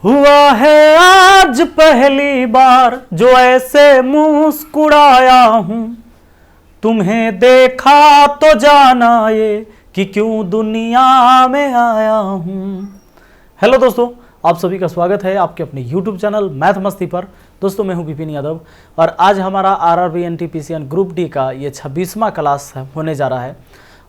हुआ है आज पहली बार जो ऐसे मुस्कुराया हूं, तुम्हें देखा तो जाना ये कि क्यों दुनिया में आया हूं। हेलो दोस्तों, आप सभी का स्वागत है आपके अपने YouTube चैनल मैथ मस्ती पर। दोस्तों मैं हूं विपिन यादव और आज हमारा आरआरबी एनटीपीसी ग्रुप डी का ये 26वां क्लास होने जा रहा है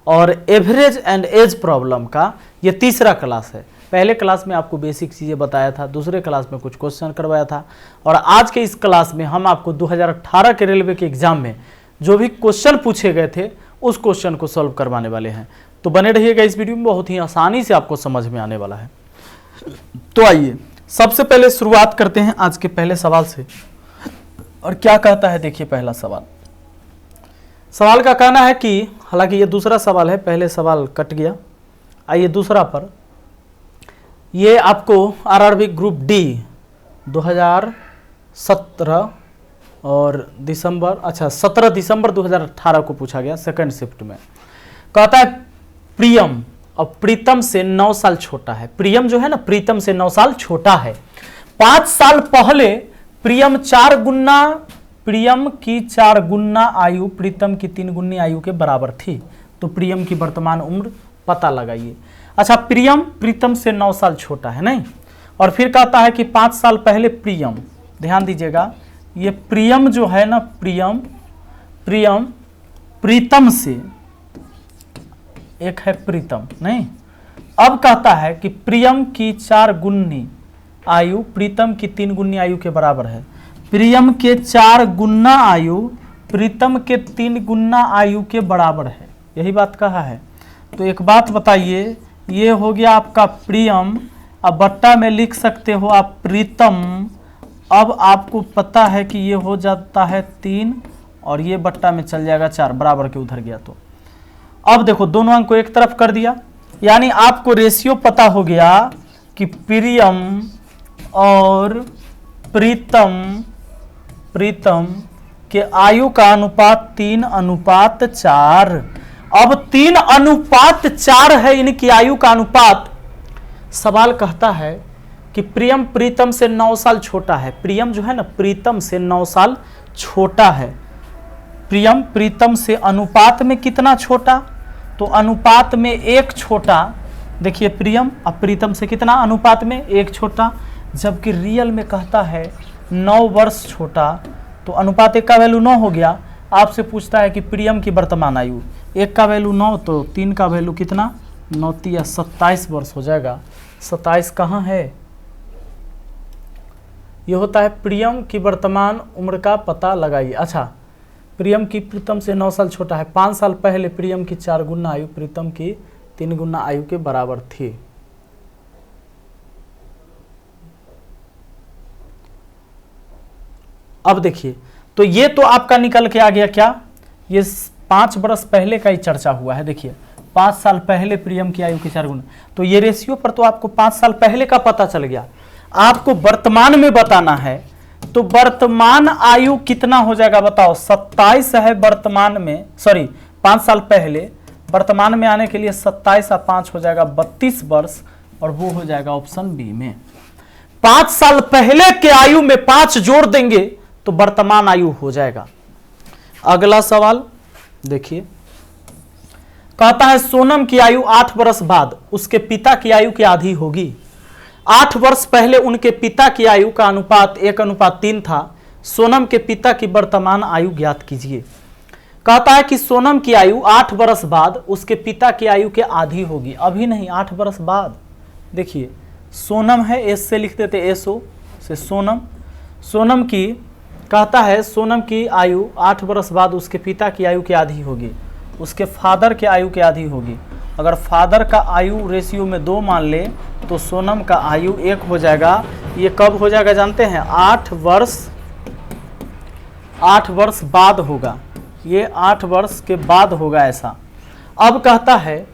और एवरेज एंड एज प्रॉब्लम का ये तीसरा क्लास है। पहले क्लास में आपको बेसिक चीज़ें बताया था, दूसरे क्लास में कुछ क्वेश्चन करवाया था और आज के इस क्लास में हम आपको 2018 के रेलवे के एग्जाम में जो भी क्वेश्चन पूछे गए थे उस क्वेश्चन को सॉल्व करवाने वाले हैं। तो बने रहिएगा इस वीडियो में, बहुत ही आसानी से आपको समझ में आने वाला है। तो आइए सबसे पहले शुरुआत करते हैं आज के पहले सवाल से। और क्या कहता है, देखिए पहला सवाल का कहना है कि हालांकि ये दूसरा सवाल है, पहले सवाल कट गया। आइए दूसरा पर, ये आपको आरआरबी ग्रुप डी 2017 और 17 दिसंबर 2018 को पूछा गया सेकंड शिफ्ट में। कहता है प्रियम और प्रीतम से 9 साल छोटा है। प्रियम जो है ना, प्रीतम से 9 साल छोटा है। 5 साल पहले प्रियम की 4 गुना आयु प्रीतम की 3 गुनी आयु के बराबर थी। तो प्रियम की वर्तमान उम्र पता लगाइए। अच्छा, प्रियम प्रीतम से 9 साल छोटा है नहीं, और फिर कहता है कि 5 साल पहले प्रियम, ध्यान दीजिएगा, ये प्रियम जो है ना, प्रियम प्रीतम से, एक है प्रीतम नहीं। अब कहता है कि प्रियम की 4 गुनी आयु प्रीतम की 3 गुनी आयु के बराबर है। प्रियम के 4 गुना आयु प्रीतम के 3 गुना आयु के बराबर है, यही बात कहा है। तो एक बात बताइए, ये हो गया आपका प्रियम, अब बट्टा में लिख सकते हो आप प्रीतम। अब आपको पता है कि ये हो जाता है 3 और ये बट्टा में चल जाएगा 4, बराबर के उधर गया। तो अब देखो दोनों अंक को एक तरफ कर दिया, यानी आपको रेशियो पता हो गया कि प्रियम और प्रीतम के आयु का अनुपात 3:4। अब 3:4 है इनकी आयु का अनुपात। सवाल कहता है कि प्रियम प्रीतम से 9 साल छोटा है। प्रियम जो है ना, प्रीतम से 9 साल छोटा है। प्रियम प्रीतम से अनुपात में कितना छोटा? तो अनुपात में 1 छोटा। देखिए प्रियम अब प्रीतम से कितना अनुपात में 1 छोटा, जबकि रियल में कहता है 9 वर्ष छोटा। तो अनुपात 1 का वैल्यू 9 हो गया। आपसे पूछता है कि प्रियम की वर्तमान आयु, 1 का वैल्यू 9 तो 3 का वैल्यू कितना, 9 या 27 वर्ष हो जाएगा। 27 कहाँ है? ये होता है प्रियम की वर्तमान उम्र का पता लगाइए। अच्छा, प्रियम की प्रीतम से 9 साल छोटा है। 5 साल पहले प्रियम की 4 गुना आयु प्रीतम की 3 गुना आयु के बराबर थी। अब देखिए, तो ये तो आपका निकल के आ गया क्या, ये 5 वर्ष पहले का ही चर्चा हुआ है। देखिए 5 साल पहले प्रियम की आयु की 4 गुना, तो ये रेशियो पर तो आपको 5 साल पहले का पता चल गया। आपको वर्तमान में बताना है, तो वर्तमान आयु कितना हो जाएगा बताओ? 27 है वर्तमान में, सॉरी 5 साल पहले, वर्तमान में आने के लिए 27 और 5 हो जाएगा 32 वर्ष, और वो हो जाएगा ऑप्शन बी में। 5 साल पहले के आयु में 5 जोड़ देंगे तो वर्तमान आयु हो जाएगा। अगला सवाल देखिए, कहता है सोनम की आयु 8 वर्ष बाद उसके पिता की आयु की आधी होगी। 8 वर्ष पहले उनके पिता की आयु का अनुपात 1:3 था। सोनम के पिता की वर्तमान आयु ज्ञात कीजिए। कहता है कि सोनम की आयु 8 वर्ष बाद उसके पिता की आयु के आधी होगी। अभी नहीं, 8 वर्ष बाद। देखिए सोनम है, एस से लिख देते, एसओ से सोनम की, कहता है सोनम की आयु 8 वर्ष बाद उसके पिता की आयु की आधी होगी, उसके फादर के आयु की आधी होगी। अगर फादर का आयु रेशियो में 2 मान ले तो सोनम का आयु 1 हो जाएगा। ये कब हो जाएगा जानते हैं? 8 वर्ष बाद होगा, ये 8 वर्ष के बाद होगा ऐसा। अब कहता है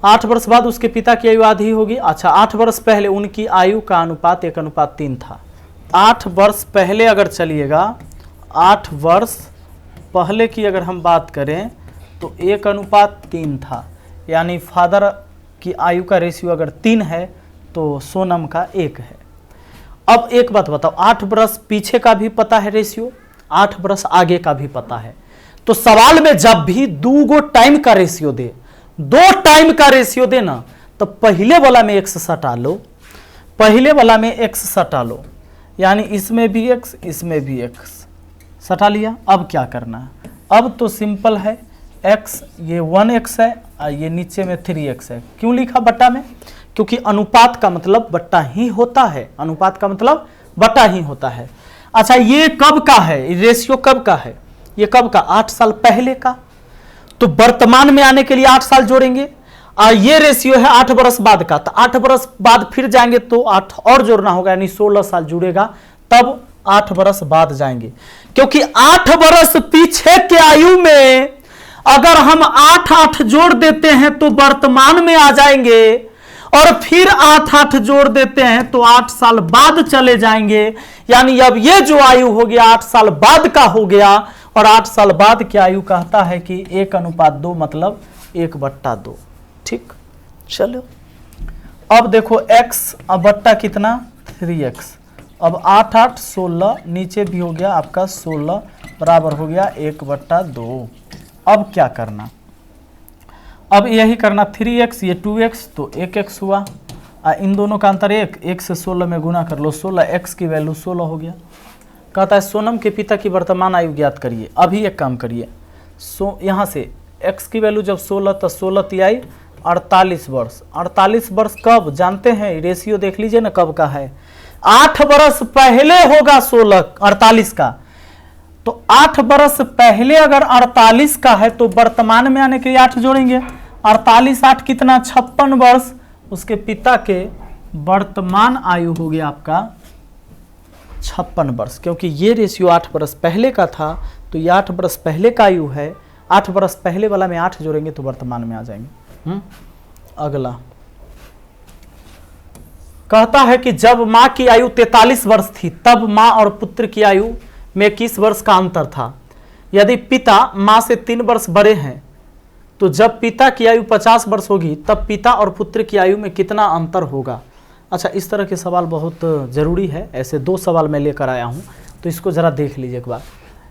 8 वर्ष बाद उसके पिता की आयु आधी होगी। अच्छा, 8 वर्ष पहले उनकी आयु का अनुपात 1:3 था। 8 वर्ष पहले अगर चलिएगा, 8 वर्ष पहले की अगर हम बात करें तो 1:3 था, यानी फादर की आयु का रेशियो अगर 3 है तो सोनम का 1 है। अब एक बात बताओ, 8 बरस पीछे का भी पता है रेशियो, 8 बरस आगे का भी पता है। तो सवाल में जब भी 2 टाइम का रेशियो दे, 2 टाइम का रेशियो दे ना, तो पहले वाला में x सटा लो, पहले वाला में x सटा लो, यानी इसमें भी x इसमें भी x सटा लिया। अब क्या करना है, अब तो सिंपल है, x ये 1x है और ये नीचे में 3x है। क्यों लिखा बट्टा में? क्योंकि अनुपात का मतलब बट्टा ही होता है, अनुपात का मतलब बट्टा ही होता है। अच्छा, ये कब का है, रेशियो कब का है? ये कब का? 8 साल पहले का। तो वर्तमान में आने के लिए 8 साल जोड़ेंगे, और ये रेशियो है 8 बरस बाद का, तो 8 बरस बाद फिर जाएंगे तो 8 और जोड़ना होगा, यानी 16 साल जुड़ेगा, तब 8 बरस बाद जाएंगे। क्योंकि 8 बरस पीछे के आयु में अगर हम 8 जोड़ देते हैं तो वर्तमान में आ जाएंगे, और फिर 8 जोड़ देते हैं तो 8 साल बाद चले जाएंगे। यानी अब ये जो आयु हो गया 8 साल बाद का हो गया, और 8 साल बाद की आयु कहता है कि 1:2 मतलब 1/2। ठीक, चलो अब देखो x अब बट्टा कितना 3x, अब 8 8 16, नीचे भी हो गया आपका 16 बराबर हो गया 1/2। अब क्या करना, अब यही करना 3x ये 2x तो 1x हुआ, इन दोनों का अंतर 1 से 16 में गुना कर लो, 16x की वैल्यू 16 हो गया। कहता है सोनम के पिता की वर्तमान आयु ज्ञात करिए। अभी एक काम करिए, यहाँ से x की वैल्यू जब 16 तो 16 तिहाई 48 वर्ष। 48 वर्ष कब जानते हैं, रेशियो देख लीजिए ना कब का है, 8 बरस पहले होगा 48 का। तो 8 बरस पहले अगर 48 का है तो वर्तमान में आने के लिए 8 जोड़ेंगे, 48 8 कितना 56 वर्ष। उसके पिता के वर्तमान आयु हो गया आपका 56 वर्ष, क्योंकि ये रेशियो 8 बरस पहले का था, तो ये 8 बरस पहले का आयु है। 8 बरस पहले वाला में 8 जोड़ेंगे तो वर्तमान में आ जाएंगे। अगला कहता है कि जब मां की आयु 43 वर्ष थी तब मां और पुत्र की आयु में 21 वर्ष का अंतर था। यदि पिता मां से 3 वर्ष बड़े हैं तो जब पिता की आयु 50 वर्ष होगी तब पिता और पुत्र की आयु में कितना अंतर होगा। अच्छा, इस तरह के सवाल बहुत ज़रूरी है, ऐसे 2 सवाल मैं लेकर आया हूँ, तो इसको ज़रा देख लीजिए एक बार।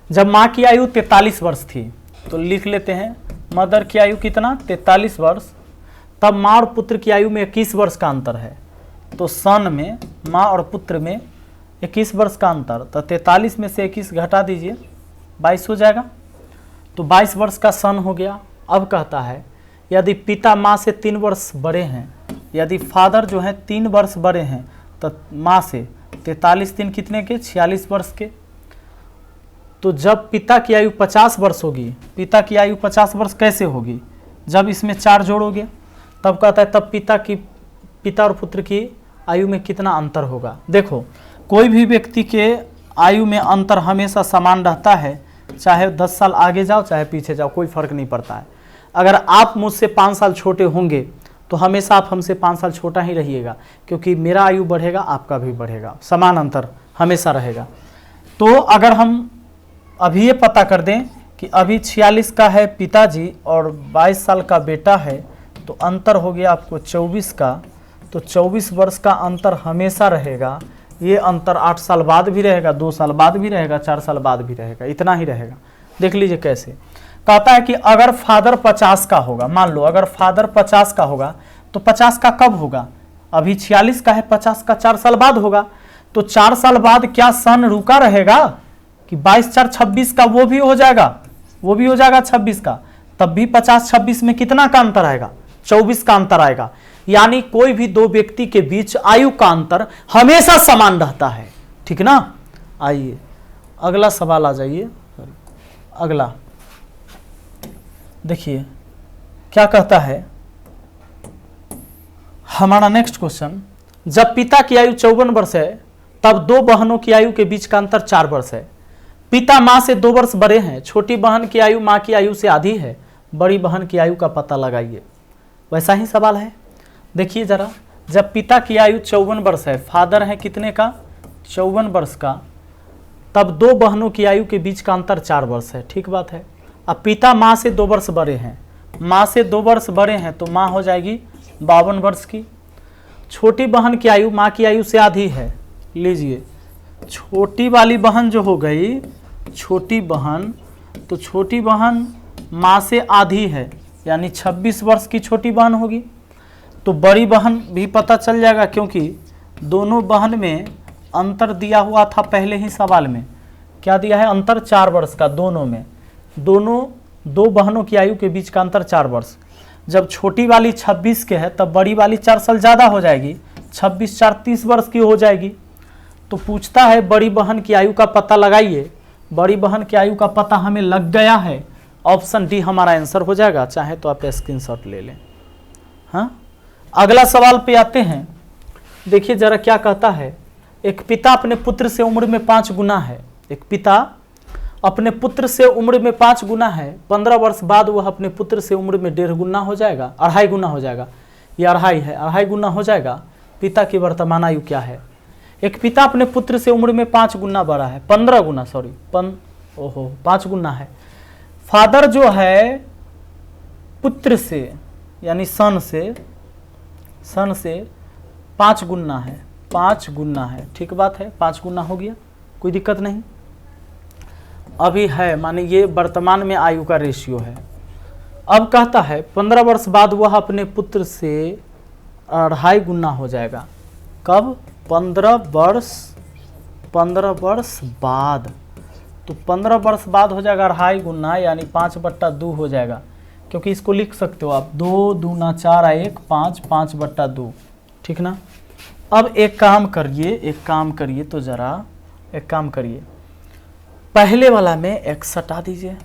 जब माँ की आयु 43 वर्ष थी तो लिख लेते हैं मदर की आयु कितना 43 वर्ष, तब माँ और पुत्र की आयु में 21 वर्ष का अंतर है। तो सन में माँ और पुत्र में 21 वर्ष का अंतर, तो 43 में से 21 घटा दीजिए 22 हो जाएगा, तो 22 वर्ष का सन हो गया। अब कहता है यदि पिता माँ से 3 वर्ष बड़े हैं, यदि फादर जो है 3 वर्ष बड़े हैं तो माँ से 43 3 कितने के 46 वर्ष के। तो जब पिता की आयु 50 वर्ष होगी, पिता की आयु 50 वर्ष कैसे होगी, जब इसमें 4 जोड़ोगे तब कहता है तब पिता और पुत्र की आयु में कितना अंतर होगा। देखो, कोई भी व्यक्ति के आयु में अंतर हमेशा समान रहता है, चाहे 10 साल आगे जाओ चाहे पीछे जाओ, कोई फर्क नहीं पड़ता है। अगर आप मुझसे 5 साल छोटे होंगे तो हमेशा आप हमसे 5 साल छोटा ही रहिएगा, क्योंकि मेरा आयु बढ़ेगा आपका भी बढ़ेगा, समान अंतर हमेशा रहेगा। तो अगर हम अभी ये पता कर दें कि अभी 46 का है पिताजी और 22 साल का बेटा है, तो अंतर हो गया आपको 24 का, तो 24 वर्ष का अंतर हमेशा रहेगा। ये अंतर 8 साल बाद भी रहेगा, 2 साल बाद भी रहेगा, 4 साल बाद भी रहेगा, इतना ही रहेगा। देख लीजिए कैसे। कहता है कि अगर फादर 50 का होगा, मान लो अगर फादर 50 का होगा तो 50 का कब होगा, अभी 46 का है, 50 का 4 साल बाद होगा। तो 4 साल बाद क्या सन रुका रहेगा कि 22 4 26 का वो भी हो जाएगा, वो भी हो जाएगा 26 का, तब भी 50 26 में कितना का अंतर आएगा, 24 का अंतर आएगा। यानी कोई भी 2 व्यक्ति के बीच आयु का अंतर हमेशा समान रहता है, ठीक ना। आइए अगला सवाल आ जाइए। अगला देखिए क्या कहता है हमारा नेक्स्ट क्वेश्चन। जब पिता की आयु 54 वर्ष है तब 2 बहनों की आयु के बीच का अंतर 4 वर्ष है। पिता माँ से 2 वर्ष बड़े हैं, छोटी बहन की आयु माँ की आयु से आधी है, बड़ी बहन की आयु का पता लगाइए। वैसा ही सवाल है, देखिए जरा। जब पिता की आयु 54 वर्ष है, फादर है कितने का 54 वर्ष का, तब 2 बहनों की आयु के बीच का अंतर 4 वर्ष है, ठीक बात है। अब पिता माँ से 2 वर्ष बड़े हैं, माँ से 2 वर्ष बड़े हैं तो माँ हो जाएगी 52 वर्ष की। छोटी बहन की आयु माँ की आयु से आधी है। लीजिए, छोटी वाली बहन जो हो गई छोटी बहन, तो छोटी बहन माँ से आधी है, यानी 26 वर्ष की छोटी बहन होगी। तो बड़ी बहन भी पता चल जाएगा, क्योंकि दोनों बहन में अंतर दिया हुआ था पहले ही सवाल में। क्या दिया है? अंतर 4 वर्ष का दोनों में। दोनों दो बहनों की आयु के बीच का अंतर 4 वर्ष। जब छोटी वाली 26 के है तब बड़ी वाली 4 साल ज़्यादा हो जाएगी, 26 4 30 वर्ष की हो जाएगी। तो पूछता है बड़ी बहन की आयु का पता लगाइए। बड़ी बहन की आयु का पता हमें लग गया है, ऑप्शन डी हमारा आंसर हो जाएगा। चाहे तो आप स्क्रीनशॉट ले लें। हाँ, अगला सवाल पे आते हैं। देखिए जरा क्या कहता है। एक पिता अपने पुत्र से उम्र में 5 गुना है। एक पिता अपने पुत्र से उम्र में 5 गुना है। 15 वर्ष बाद वह अपने पुत्र से उम्र में 1.5 गुना हो जाएगा, 2.5 गुना हो जाएगा। ये 2.5 है, 2.5 गुना हो जाएगा। पिता की वर्तमान आयु क्या है? एक पिता अपने पुत्र से उम्र में 5 गुना बड़ा है, 15 गुना, सॉरी 5 गुना है। फादर जो है पुत्र से यानी सन से 5 गुना है, 5 गुना है। ठीक बात है, 5 गुना हो गया, कोई दिक्कत नहीं। अभी है माने ये वर्तमान में आयु का रेशियो है। अब कहता है 15 वर्ष बाद वह अपने पुत्र से 2.5 गुना हो जाएगा। कब? 15 वर्ष बाद। तो 15 वर्ष बाद हो जाएगा 2.5 गुना, यानी 5/2 हो जाएगा। क्योंकि इसको लिख सकते हो आप 2 दूना 4 1 5 5/2। ठीक ना। अब एक काम करिए तो जरा एक काम करिए, पहले वाला में x हटा दीजिए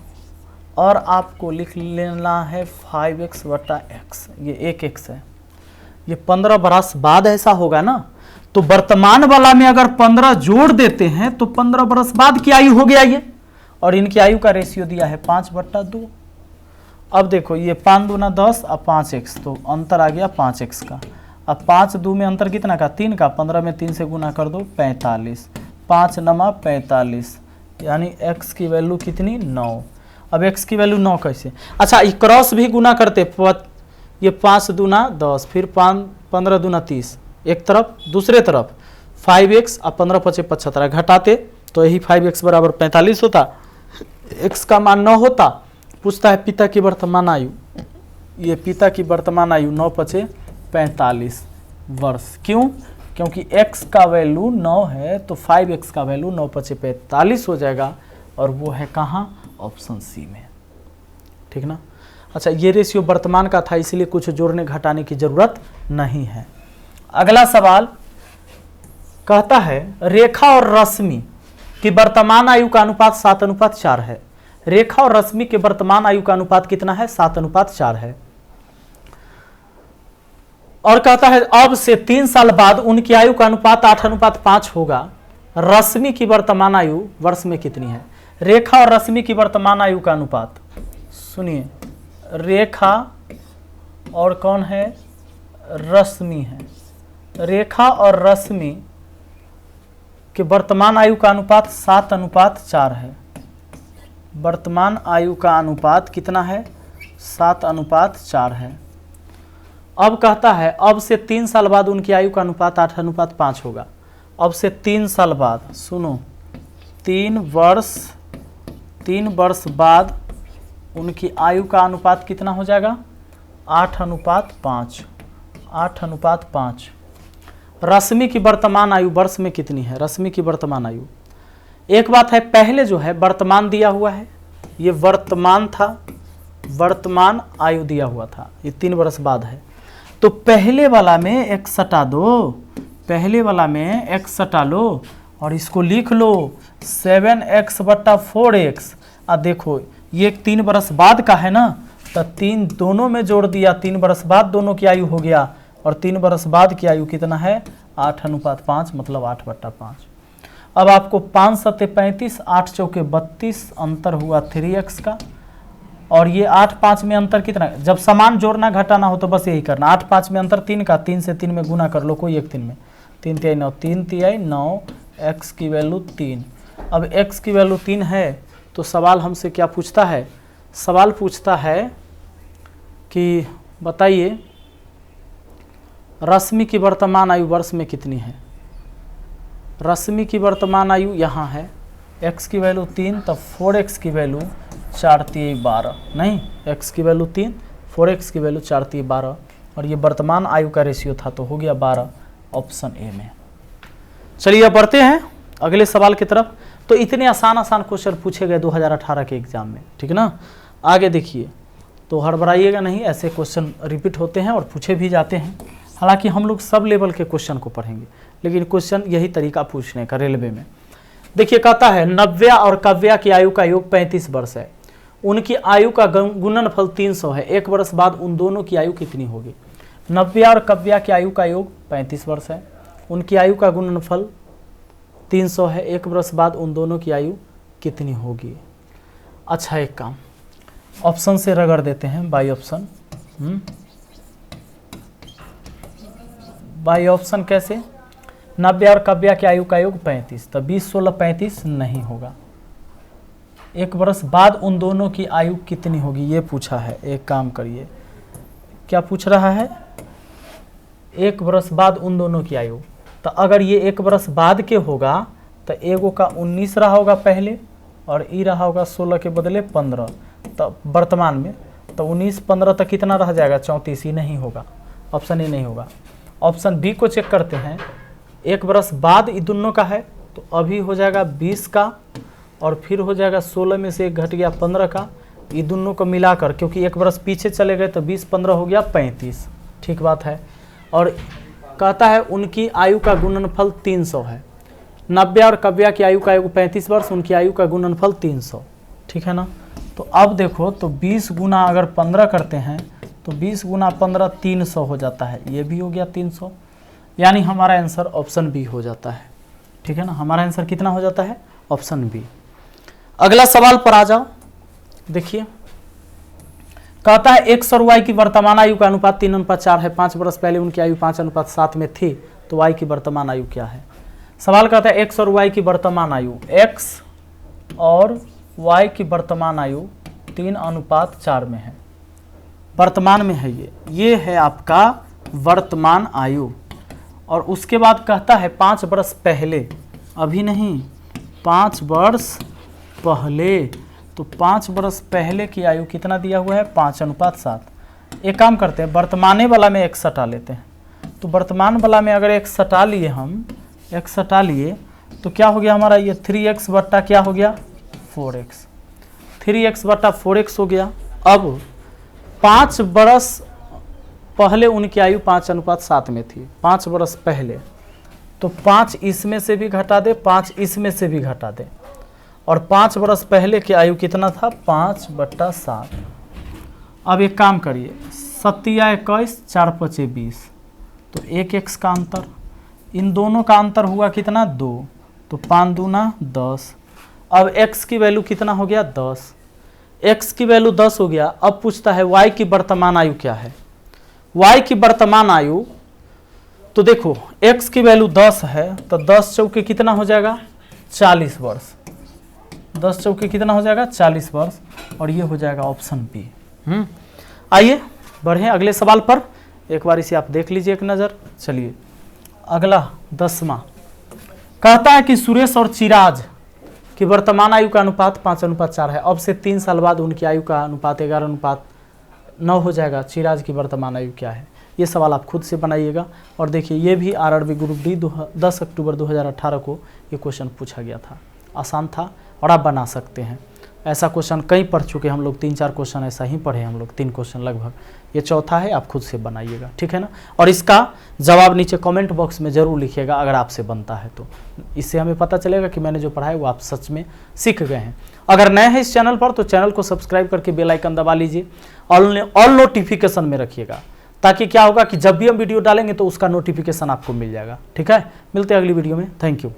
और आपको लिख लेना है 5x/x। ये 1x है, ये 15 बरस बाद ऐसा होगा ना। तो वर्तमान वाला में अगर 15 जोड़ देते हैं तो 15 बरस बाद की आयु हो गया ये, और इनकी आयु का रेशियो दिया है 5/2। अब देखो ये 5 दूना 10 और 5x, तो अंतर आ गया 5x का। अब 5 2 में अंतर कितना का? 3 का। 15 में 3 से गुना कर दो, 45। 5 9 45, यानी x की वैल्यू कितनी? 9। अब x की वैल्यू 9 कैसे? अच्छा, ये क्रॉस भी गुना करते, ये 5 दूना 10, फिर 15 दूना 30, एक तरफ दूसरे तरफ 5x और 15 5 75 घटाते तो यही 5x बराबर 45 होता, x का मान 9 होता। पूछता है पिता की वर्तमान आयु। ये पिता की वर्तमान आयु 9 5 45 वर्ष। क्यों? क्योंकि x का वैल्यू 9 है तो 5x का वैल्यू 9 5 45 हो जाएगा, और वो है कहाँ? ऑप्शन सी में। ठीक ना। अच्छा, ये रेशियो वर्तमान का था, इसलिए कुछ जोड़ने घटाने की जरूरत नहीं है। अगला सवाल कहता है रेखा और रश्मि की वर्तमान आयु का अनुपात 7:4 है। रेखा और रश्मि के वर्तमान आयु का अनुपात कितना है? 7:4 है। और कहता है अब से 3 साल बाद उनकी आयु का अनुपात 8:5 होगा। रश्मि की वर्तमान आयु वर्ष में कितनी है? रेखा और रश्मि की वर्तमान आयु का अनुपात सुनिए, रेखा और कौन है? रश्मि है। रेखा और रश्मि के वर्तमान आयु का अनुपात 7:4 है। वर्तमान आयु का अनुपात कितना है? 7:4 है। अब कहता है अब से 3 साल बाद उनकी आयु का अनुपात 8:5 होगा। अब से 3 साल बाद, सुनो, 3 वर्ष बाद उनकी आयु का अनुपात कितना हो जाएगा? 8:5। 8:5। रश्मि की वर्तमान आयु वर्ष में कितनी है? रश्मि की वर्तमान आयु, एक बात है, पहले जो है वर्तमान दिया हुआ है, ये वर्तमान था, वर्तमान आयु दिया हुआ था, ये 3 वर्ष बाद है। तो पहले वाला में x हटा दो, पहले वाला में x हटा लो और इसको लिख लो 7x/4x। अब देखो ये 3 बरस बाद का है ना, तो 3 दोनों में जोड़ दिया, 3 बरस बाद दोनों की आयु हो गया, और 3 बरस बाद की आयु कितना है? 8:5, मतलब 8/5। अब आपको 5 7 35, 8 चौके 32, अंतर हुआ 3x का। और ये 8 5 में अंतर कितना? जब समान जोड़ना घटाना हो तो बस यही करना। 8 5 में अंतर 3 का, 3 से 3 में गुना कर लो, कोई एक 3 में, 3 3 9, 3 3 9, x की वैल्यू 3। अब x की वैल्यू 3 है तो सवाल हमसे क्या पूछता है? सवाल पूछता है कि बताइए रश्मि की वर्तमान आयु वर्ष में कितनी है? रश्मि की वर्तमान आयु यहाँ है, x की वैल्यू 3, तब 4x की वैल्यू 4 3 12, नहीं x की वैल्यू 3, 4x की वैल्यू 4 3 12, और ये वर्तमान आयु का रेशियो था तो हो गया 12, ऑप्शन ए में। चलिए अब बढ़ते हैं अगले सवाल की तरफ। तो इतने आसान क्वेश्चन पूछे गए 2018 के एग्जाम में, ठीक है ना। आगे देखिए, तो हड़बड़ाइएगा नहीं, ऐसे क्वेश्चन रिपीट होते हैं और पूछे भी जाते हैं। हालांकि हम लोग सब लेवल के क्वेश्चन को पढ़ेंगे, लेकिन क्वेश्चन यही तरीका पूछने का रेलवे में। देखिए कहता है नव्या और काव्या की आयु का योग 35 वर्ष है, उनकी आयु का गुणनफल 300 है, 1 वर्ष बाद उन दोनों की आयु कितनी होगी? नव्या और काव्या की आयु का योग 35 वर्ष है, उनकी आयु का गुणनफल 300 है, 1 वर्ष बाद उन दोनों की आयु कितनी होगी? अच्छा एक काम, ऑप्शन से रगड़ देते हैं, बाई ऑप्शन। बाई ऑप्शन कैसे? नव्या और काव्या की आयु का योग 35, तो 20 16 35 नहीं होगा। 1 वर्ष बाद उन दोनों की आयु कितनी होगी ये पूछा है। एक काम करिए, क्या पूछ रहा है? 1 वर्ष बाद उन दोनों की आयु, तो अगर ये 1 वर्ष बाद के होगा तो एगो का 19 रहा होगा पहले और ई रहा होगा 16 के बदले 15, तो वर्तमान में तो 19 15 तक कितना रह जाएगा? 34 ही नहीं होगा, ऑप्शन ए नहीं होगा। ऑप्शन बी को चेक करते हैं, 1 वर्ष बाद ई दोनों का है तो अभी हो जाएगा 20 का और फिर हो जाएगा 16 में से 1 घट गया 15 का, ये दोनों को मिलाकर, क्योंकि 1 वर्ष पीछे चले गए तो 20 15 हो गया 35, ठीक बात है। और कहता है उनकी आयु का गुणनफल 300 है। नव्या और काव्या की आयु का योग 35 वर्ष, उनकी आयु का गुणनफल 300, ठीक है ना। तो अब देखो, तो 20 गुना अगर 15 करते हैं तो 20 गुना 15 300 हो जाता है, ये भी हो गया 300, यानी हमारा आंसर ऑप्शन बी हो जाता है, ठीक है ना। हमारा आंसर कितना हो जाता है? Option B. अगला सवाल पर आ जाओ। देखिए कहता है x और y की वर्तमान आयु का अनुपात 3:4 है, 5 वर्ष पहले उनकी आयु 5:7 में थी, तो y की वर्तमान आयु क्या है? सवाल कहता है x और y की वर्तमान आयु, x और y की वर्तमान आयु 3:4 में है, वर्तमान में है, ये है आपका वर्तमान आयु। और उसके बाद कहता है 5 वर्ष पहले, अभी नहीं 5 वर्ष पहले, तो 5 वर्ष पहले की आयु कितना दिया हुआ है? 5:7। एक काम करते हैं, वर्तमाने वाला में x हटा लेते हैं, तो वर्तमान वाला में अगर x हटा लिए, हम x हटा लिए तो क्या हो गया हमारा? ये 3x बट्टा क्या हो गया? 4x, 3x बट्टा 4x हो गया। अब 5 वर्ष पहले उनकी आयु 5:7 में थी, 5 वर्ष पहले, तो 5 इसमें से भी घटा दे, 5 इसमें से भी घटा दे, और 5 वर्ष पहले की आयु कितना था? 5/7। अब एक काम करिए, 7 या 21 4 5 20, तो 1 x का अंतर, इन दोनों का अंतर हुआ कितना? 2, तो 5 दूना 10। अब x की वैल्यू कितना हो गया? 10, x की वैल्यू 10 हो गया। अब पूछता है y की वर्तमान आयु क्या है? y की वर्तमान आयु, तो देखो x की वैल्यू 10 है, तो 10 चौके कितना हो जाएगा? 40 वर्ष, 10 चौके कितना हो जाएगा? 40 वर्ष, और ये हो जाएगा ऑप्शन बी। आइए बढ़ें अगले सवाल पर, एक बार इसे आप देख लीजिए एक नज़र। चलिए अगला 10वां कहता है कि सुरेश और चिराज की वर्तमान आयु का अनुपात 5:4 है, अब से 3 साल बाद उनकी आयु का अनुपात 11:9 हो जाएगा, चिराज की वर्तमान आयु क्या है? ये सवाल आप खुद से बनाइएगा। और देखिए ये भी आरआरबी ग्रुप डी 10 अक्टूबर 2018 को ये क्वेश्चन पूछा गया था, आसान था और आप बना सकते हैं। ऐसा क्वेश्चन कई पढ़ चुके हम लोग, 3-4 क्वेश्चन ऐसा ही पढ़े हम लोग, 3 क्वेश्चन लगभग, ये चौथा है, आप खुद से बनाइएगा, ठीक है ना। और इसका जवाब नीचे कमेंट बॉक्स में ज़रूर लिखिएगा अगर आपसे बनता है तो, इससे हमें पता चलेगा कि मैंने जो पढ़ा है वो आप सच में सीख गए हैं। अगर नए हैं इस चैनल पर तो चैनल को सब्सक्राइब करके बेल आइकन दबा लीजिए, ऑल नोटिफिकेशन में रखिएगा, ताकि क्या होगा कि जब भी हम वीडियो डालेंगे तो उसका नोटिफिकेशन आपको मिल जाएगा, ठीक है। मिलते हैं अगली वीडियो में, थैंक यू।